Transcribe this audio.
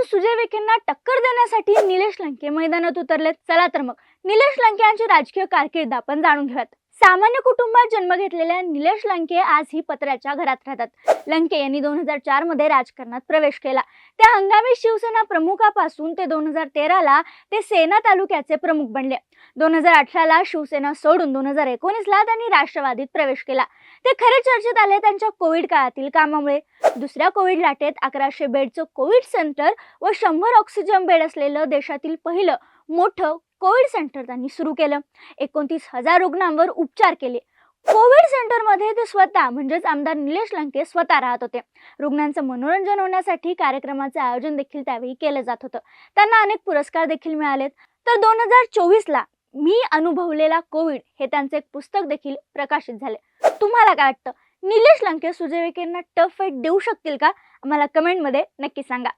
असून सुजय विखेंना टक्कर देण्यासाठी निलेश लंके मैदानात उतरलेत. चला तर मग निलेश लंके यांची राजकीय कारकीर्द आपण जाणून घेऊयात. सामान्य कुटुंबात जन्म घेतलेल्या निलेश लंके आजही पत्र्याच्या घरात राहतात. लंके यांनी 2004 मध्ये राजकारणात प्रवेश केला. त्या हंगामी शिवसेना प्रमुखापासून ते 2013 ते सेना तालुक्याचे प्रमुख बनले. 2018 शिवसेना सोडून 2019 त्यांनी राष्ट्रवादीत प्रवेश केला. ते खरे चर्चेत आले त्यांच्या कोविड काळातील कामामुळे. दुसऱ्या कोविड लाटेत 1100 बेडचं कोविड सेंटर व 100 ऑक्सिजन बेड असलेलं देशातील पहिलं मोठं कोविड सेंटर त्यांनी सुरू केलं. 29,000 रुग्णांवर उपचार केले. कोविड सेंटरमध्ये ते स्वतः म्हणजेच आमदार निलेश लंके स्वतः राहत होते. रुग्णांचं मनोरंजन होण्यासाठी कार्यक्रमाचे आयोजन देखील त्यावेळी केलं जात होतं. त्यांना अनेक पुरस्कार देखील मिळालेत. तर 2024 मी अनुभवलेला कोविड हे त्यांचे एक पुस्तक देखील प्रकाशित झाले. तुम्हाला काय वाटतं? निलेश लंके सुजय विखेंना टफ फाईट देऊ शकतील का? आम्हाला कमेंटमध्ये नक्की सांगा.